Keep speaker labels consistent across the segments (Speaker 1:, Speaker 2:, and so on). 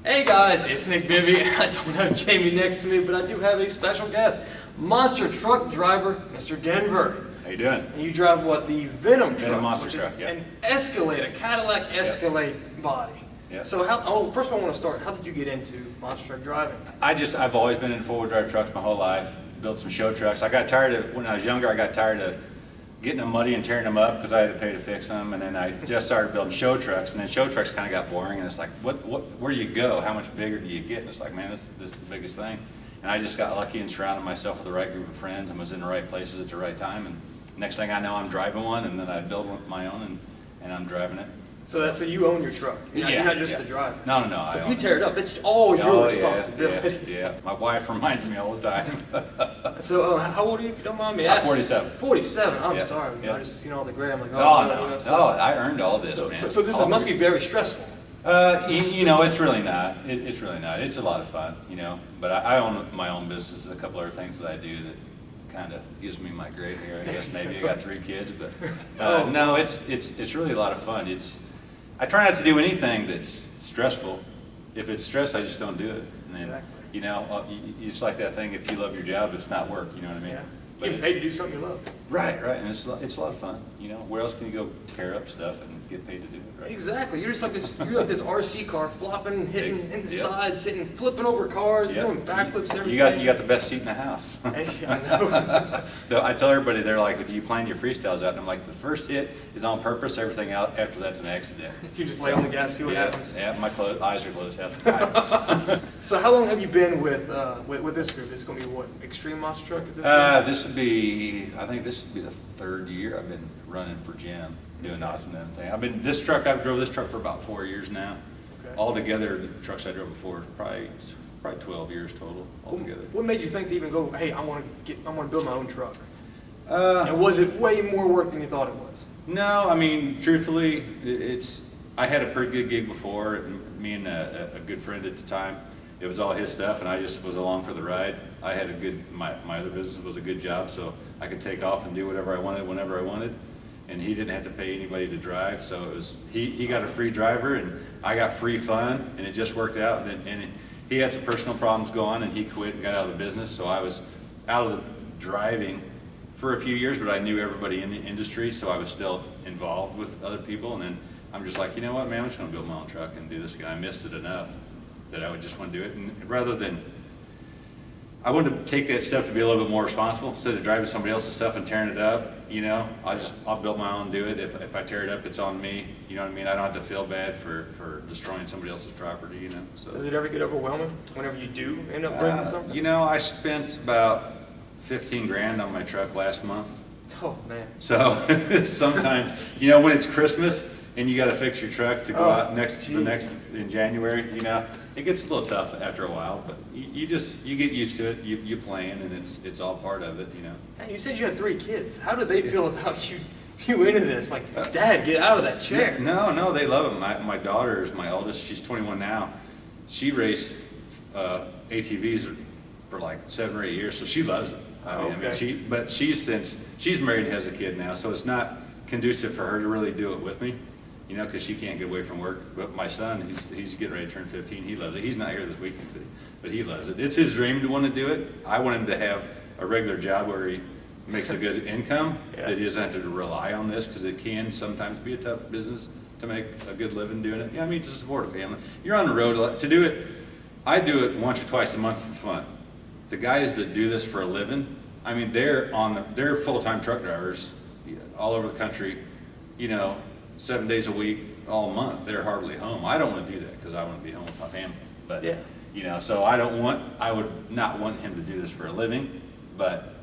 Speaker 1: Hey guys, it's Nick Bibbee. I don't have Jamie next to me, but I do have a special guest, monster truck driver, Mr. Denver.
Speaker 2: How you doing?
Speaker 1: And you drive what, the Venom truck,
Speaker 2: monster
Speaker 1: which
Speaker 2: truck,
Speaker 1: is
Speaker 2: yeah.
Speaker 1: an Escalade, a Cadillac Escalade body.
Speaker 2: Yep.
Speaker 1: So first of all, I want to start, how did you get into monster truck driving?
Speaker 2: I've always been in four-wheel drive trucks my whole life. Built some show trucks. I got tired of, when I was younger, I got tired of getting them muddy and tearing them up because I had to pay to fix them. And then I just started building show trucks, and then show trucks kind of got boring. And it's like, where do you go? How much bigger do you get? And it's like, man, this is the biggest thing. And I just got lucky and surrounded myself with the right group of friends and was in the right places at the right time. And next thing I know, I'm driving one, and then I build my own, and I'm driving it.
Speaker 1: So you own your truck. You're not just the driver.
Speaker 2: No.
Speaker 1: So if you tear it up, it's all your responsibility.
Speaker 2: Yeah. My wife reminds me all the time.
Speaker 1: So how old are you, if you don't mind me
Speaker 2: I'm
Speaker 1: asking?
Speaker 2: 47.
Speaker 1: 47. I'm
Speaker 2: Yeah,
Speaker 1: sorry.
Speaker 2: yeah.
Speaker 1: I just seen all the gray. I'm like,
Speaker 2: No, I earned all this, man.
Speaker 1: So this must be very stressful.
Speaker 2: It's really not. It's really not. It's a lot of fun, But I own my own business. A couple other things that I do that kind of gives me my gray hair, I guess. Maybe I got 3 kids, but no, it's really a lot of fun. I try not to do anything that's stressful. If it's stress, I just don't do it. And then,
Speaker 1: Exactly.
Speaker 2: it's like that thing, if you love your job, it's not work, you know what I mean?
Speaker 1: Yeah.
Speaker 2: But
Speaker 1: You pay to do something you love.
Speaker 2: Right, and it's a lot of fun, Where else can you go tear up stuff and get paid to do it, right?
Speaker 1: Exactly. You're just like this. You're like this RC car flopping, hitting the
Speaker 2: Yep.
Speaker 1: sides, hitting, flipping over cars,
Speaker 2: Yep.
Speaker 1: doing backflips. Everything.
Speaker 2: You got the best seat in the house.
Speaker 1: I know.
Speaker 2: I tell everybody, they're like, do you plan your freestyles out? And I'm like, the first hit is on purpose, everything out after that's an accident.
Speaker 1: You just lay on the gas, see what happens.
Speaker 2: Yeah, my eyes are closed half the time.
Speaker 1: So how long have you been with this group? This is going to be what, Extreme Monster Truck? Is this?
Speaker 2: I think this would be the 3rd year I've been running for Jim, doing awesome thing. I've drove this truck for about 4 years now.
Speaker 1: Okay.
Speaker 2: Altogether, the trucks I drove before, probably 12 years total altogether.
Speaker 1: What made you think to even go, hey, I want to build my own truck? And was it way more work than you thought it was?
Speaker 2: No, truthfully, I had a pretty good gig before, and me and a good friend at the time, it was all his stuff, and I just was along for the ride. I had my other business was a good job, so I could take off and do whatever I wanted, whenever I wanted, and he didn't have to pay anybody to drive, so it was, he got a free driver, and I got free fun, and it just worked out, and he had some personal problems going, and he quit and got out of the business, so I was out of the driving for a few years, but I knew everybody in the industry, so I was still involved with other people, and then I'm just like, you know what, man, I'm just gonna build my own truck and do this again. I missed it enough that I would just want to do it, and rather than, I wanted to take that step to be a little bit more responsible, instead of driving somebody else's stuff and tearing it up, I'll build my own, do it. If I tear it up, it's on me, you know what I mean? I don't have to feel bad for destroying somebody else's property, so.
Speaker 1: Does it ever get overwhelming whenever you do end up breaking something?
Speaker 2: I spent about 15 grand on my truck last month.
Speaker 1: Oh, man.
Speaker 2: So sometimes, when it's Christmas and you got to fix your truck to go out in January, it gets a little tough after a while, but you get used to it. You plan, and it's all part of it,
Speaker 1: Hey, you said you had 3 kids. How did they feel about you into this? Like, Dad, get out of that chair.
Speaker 2: No, they love it. My daughter is my oldest. She's 21 now. She raced ATVs for like 7 or 8 years, so she loves it. But she's married and has a kid now, so it's not conducive for her to really do it with me, because she can't get away from work. But my son, he's getting ready to turn 15. He loves it. He's not here this weekend, but he loves it. It's his dream to want to do it. I want him to have a regular job where he makes a good income, that he doesn't have to rely on this, because it can sometimes be a tough business to make a good living doing it. To support a family. You're on the road a lot. To do it, I do it once or twice a month for fun. The guys that do this for a living, they're full-time truck drivers all over the country, 7 days a week, all month. They're hardly home. I don't want to do that because I want to be home with my family. But so I would not want him to do this for a living. But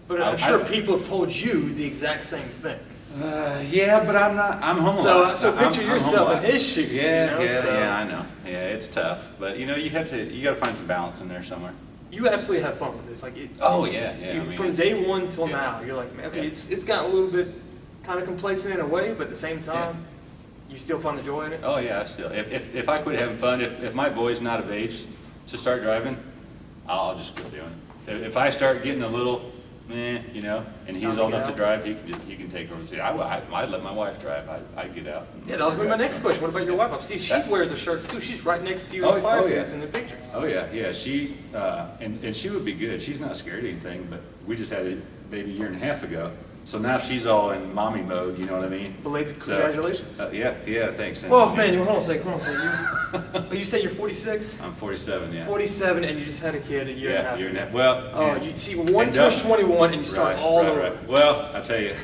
Speaker 1: I'm sure people have told you the exact same thing.
Speaker 2: But I'm home.
Speaker 1: So picture yourself in his shoes.
Speaker 2: I know. Yeah, it's tough. But you got to find some balance in there somewhere.
Speaker 1: You absolutely have fun with this. From day one till now, you're like, man, okay, it's gotten a little bit kind of complacent in a way, but at the same time, you still find the joy in it?
Speaker 2: Oh yeah, still. If I quit having fun, if my boy's not of age to start driving, I'll just quit doing it. If I start getting a little you know, and he's old enough to drive, he can take over the seat. I'd let my wife drive. I'd get out.
Speaker 1: Yeah, that was gonna be my next question. What about your wife? I see she wears the shirts too. She's right next to you in the fire suits in the pictures.
Speaker 2: Oh yeah, she, and she would be good. She's not scared of anything, but we just had a baby a year and a half ago. So now she's all in mommy mode, you know what I mean?
Speaker 1: Belated congratulations.
Speaker 2: Yeah, thanks.
Speaker 1: Well, man, hold on a second. You say you're 46?
Speaker 2: I'm 47, yeah.
Speaker 1: 47, and you just had a kid a year and a half.
Speaker 2: Yeah, year and a half. Well,
Speaker 1: oh, you see, one turns 21, and you start all over.
Speaker 2: Right. Well, I tell you,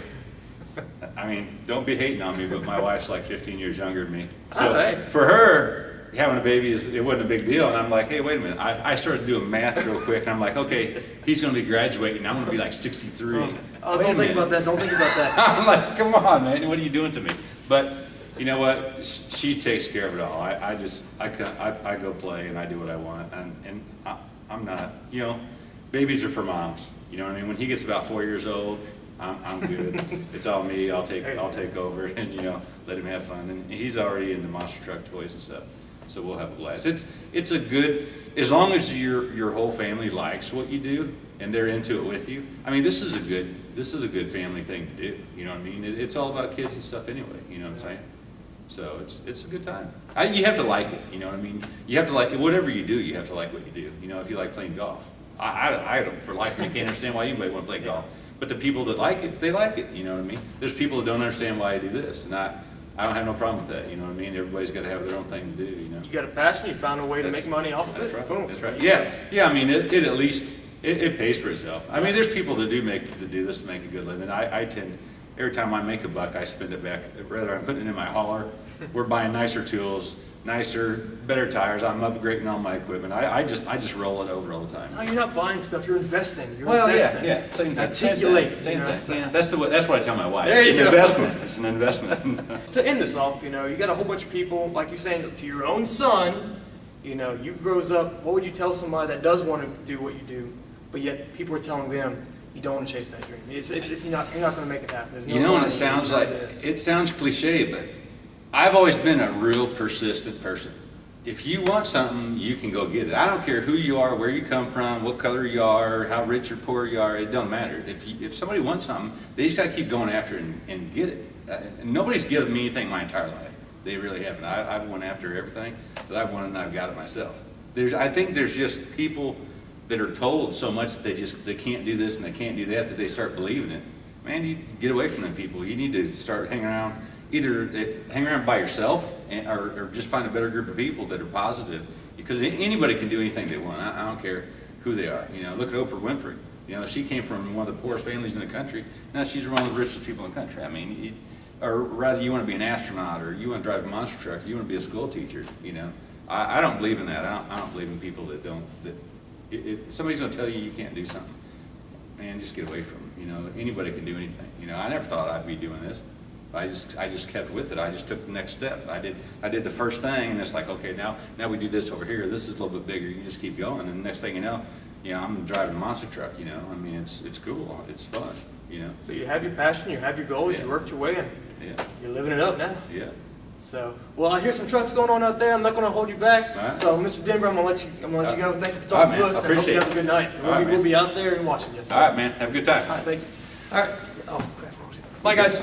Speaker 2: I mean, don't be hating on me, but my wife's like 15 years younger than me. So for her, having a baby it wasn't a big deal. And I'm like, hey, wait a minute. I started doing math real quick, and I'm like, okay, he's going to be graduating. I'm going to be like 63.
Speaker 1: Oh, don't think about that. Don't think about that.
Speaker 2: I'm like, come on, man. What are you doing to me? But you know what? She takes care of it all. I go play and I do what I want. And I'm not, you know, babies are for moms. You know what I mean? When he gets about 4 years old, I'm good. It's all me. I'll take over and, you know, let him have fun. And he's already into monster truck toys and stuff. So we'll have a blast. It's a good, as long as your whole family likes what you do and they're into it with you. I mean, this is a good family thing to do. You know what I mean? It's all about kids and stuff anyway. You know what I'm saying? So it's a good time. You have to like it. You know what I mean? You have to like whatever you do. You have to like what you do. You know, if you like playing golf, I don't for life. I can't understand why anybody want to play golf. But the people that like it, they like it. You know what I mean? There's people that don't understand why I do this, and I don't have no problem with that. You know what I mean? Everybody's got to have their own thing to do. You know.
Speaker 1: You got a passion. You found a way to make money off of it.
Speaker 2: That's right.
Speaker 1: Boom.
Speaker 2: That's right. Yeah. I mean, it at least it pays for itself. I mean, there's people that do this to make a good living. I tend. Every time I make a buck, I spend it back. Rather, I'm putting it in my hauler. We're buying nicer tools, better tires. I'm upgrading all my equipment. I just roll it over all the time.
Speaker 1: No, you're not buying stuff. You're investing.
Speaker 2: Yeah.
Speaker 1: Articulate.
Speaker 2: That's what I tell my wife.
Speaker 1: There you go.
Speaker 2: It's an investment.
Speaker 1: To end this off, you know, you got a whole bunch of people, like you're saying, to your own son. You know, you grows up. What would you tell somebody that does want to do what you do, but yet people are telling them you don't want to chase that dream? You're not going to make it happen. There's no
Speaker 2: you know, and it sounds cliche, but I've always been a real persistent person. If you want something, you can go get it. I don't care who you are, where you come from, what color you are, how rich or poor you are. It doesn't matter. If somebody wants something, they just got to keep going after it and get it. And nobody's given me anything my entire life. They really haven't. I've went after everything that I've wanted, and I've got it myself. I think there's just people that are told so much that they can't do this and they can't do that they start believing it. Man, you get away from them people. You need to start hanging around. Either hang around by yourself or just find a better group of people that are positive, because anybody can do anything they want. I don't care who they are. You know, look at Oprah Winfrey. You know, she came from one of the poorest families in the country. Now she's one of the richest people in the country. I mean, or rather, you want to be an astronaut, or you want to drive a monster truck, you want to be a school teacher. You know, I don't believe in that. I don't believe in people that don't. If somebody's going to tell you can't do something, man, just get away from them. You know, anybody can do anything. You know, I never thought I'd be doing this. I just kept with it. I just took the next step. I did the first thing, and it's like, okay, now we do this over here. This is a little bit bigger. You just keep going, and the next thing you know, I'm driving a monster truck. You know, I mean, it's cool. It's fun. You know.
Speaker 1: So you have your passion, you have your goals, you worked your way, and you're living it up now.
Speaker 2: Yeah.
Speaker 1: So, well, I hear some trucks going on out there. I'm not going to hold you back.
Speaker 2: Right.
Speaker 1: So, Mr. Denver, I'm going to let you go. Thank you for talking to us, and I hope you have a good night. So we'll be out there and watching you. So.
Speaker 2: All right, man. Have a good time.
Speaker 1: All right, thank you. All right. Oh, crap. Bye, guys.